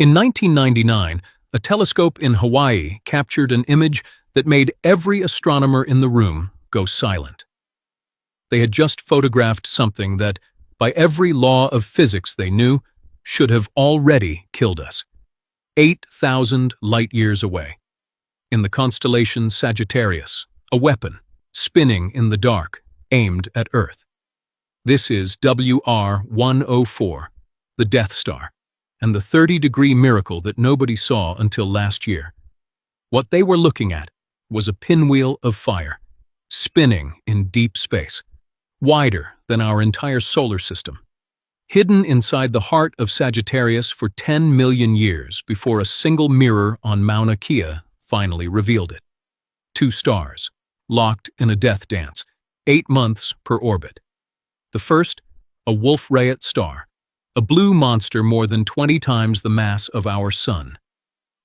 In 1999, a telescope in Hawaii captured an image that made every astronomer in the room go silent. They had just photographed something that, by every law of physics they knew, should have already killed us. 8,000 light-years away. In the constellation Sagittarius, a weapon, spinning in the dark, aimed at Earth. This is WR-104, the Death Star, and the 30-degree miracle that nobody saw until last year. What they were looking at was a pinwheel of fire, spinning in deep space, wider than our entire solar system, hidden inside the heart of Sagittarius for 10 million years before a single mirror on Mauna Kea finally revealed it. 2 stars, locked in a death dance, 8 months per orbit. The first, a Wolf-Rayet star, a blue monster more than 20 times the mass of our Sun.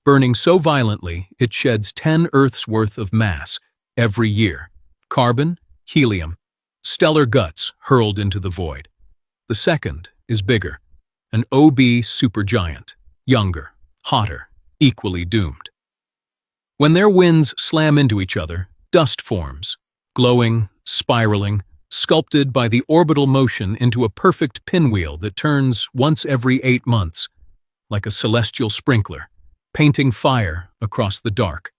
Burning so violently, it sheds 10 Earths' worth of mass every year. Carbon, helium, stellar guts hurled into the void. The second is bigger, an OB supergiant, younger, hotter, equally doomed. When their winds slam into each other, dust forms, glowing, spiraling, sculpted by the orbital motion into a perfect pinwheel that turns once every 8 months, like a celestial sprinkler, painting fire across the dark.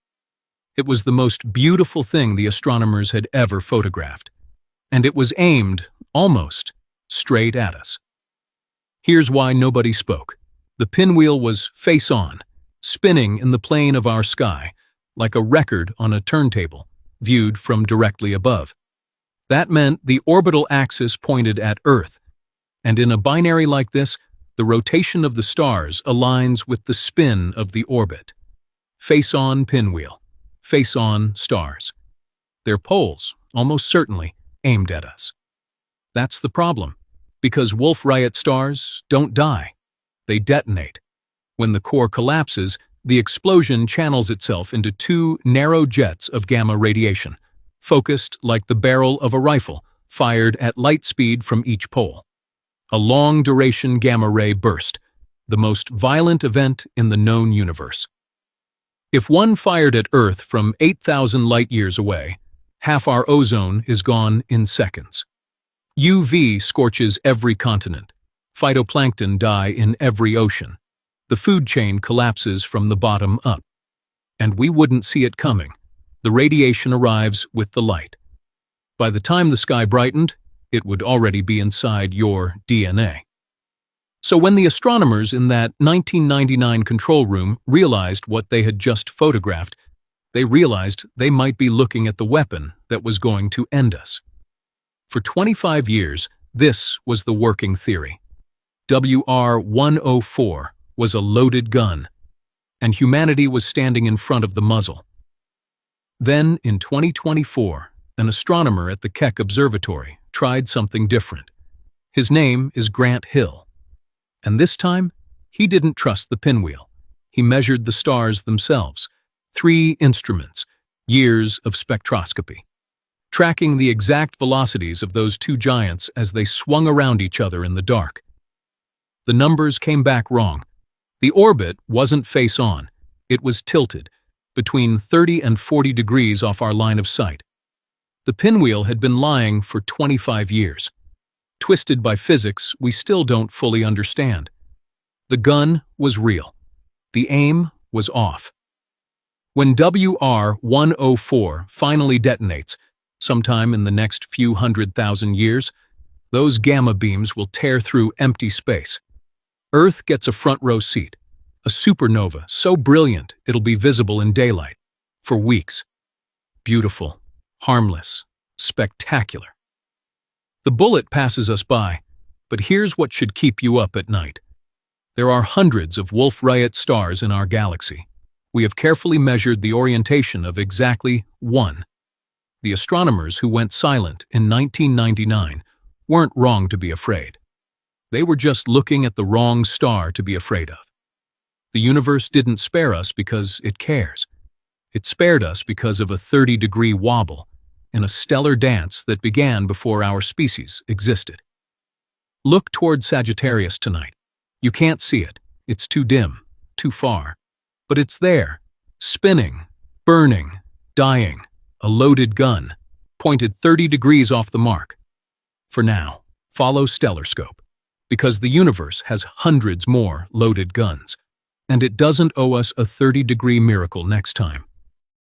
It was the most beautiful thing the astronomers had ever photographed, and it was aimed, almost, straight at us. Here's why nobody spoke. The pinwheel was face-on, spinning in the plane of our sky, like a record on a turntable, viewed from directly above. That meant the orbital axis pointed at Earth, and in a binary like this, the rotation of the stars aligns with the spin of the orbit. Face-on pinwheel, face-on stars. Their poles, almost certainly, aimed at us. That's the problem, because Wolf-Rayet stars don't die. They detonate. When the core collapses, the explosion channels itself into 2 narrow jets of gamma radiation, focused like the barrel of a rifle, fired at light speed from each pole. A long-duration gamma-ray burst, the most violent event in the known universe. If one fired at Earth from 8,000 light-years away, half our ozone is gone in seconds. UV scorches every continent. Phytoplankton die in every ocean. The food chain collapses from the bottom up. And we wouldn't see it coming. The radiation arrives with the light. By the time the sky brightened, it would already be inside your DNA. So when the astronomers in that 1999 control room realized what they had just photographed, they realized they might be looking at the weapon that was going to end us. For 25 years, this was the working theory. WR-104 was a loaded gun, and humanity was standing in front of the muzzle. Then, in 2024, an astronomer at the Keck Observatory tried something different. His name is Grant Hill. And this time, he didn't trust the pinwheel. He measured the stars themselves. 3 instruments, years of spectroscopy, tracking the exact velocities of those 2 giants as they swung around each other in the dark. The numbers came back wrong. The orbit wasn't face-on. It was tilted, between 30 and 40 degrees off our line of sight. The pinwheel had been lying for 25 years. Twisted by physics we still don't fully understand. The gun was real. The aim was off. When WR-104 finally detonates, sometime in the next few 100,000 years, those gamma beams will tear through empty space. Earth gets a front-row seat. A supernova so brilliant it'll be visible in daylight. For weeks. Beautiful, harmless, spectacular. The bullet passes us by, but here's what should keep you up at night. There are hundreds of Wolf-Rayet stars in our galaxy. We have carefully measured the orientation of exactly 1. The astronomers who went silent in 1999 weren't wrong to be afraid. They were just looking at the wrong star to be afraid of. The universe didn't spare us because it cares. It spared us because of a 30-degree wobble in a stellar dance that began before our species existed. Look toward Sagittarius tonight. You can't see it. It's too dim, too far. But it's there, spinning, burning, dying, a loaded gun, pointed 30 degrees off the mark. For now, follow Stellarscope, because the universe has hundreds more loaded guns, and it doesn't owe us a 30-degree miracle next time.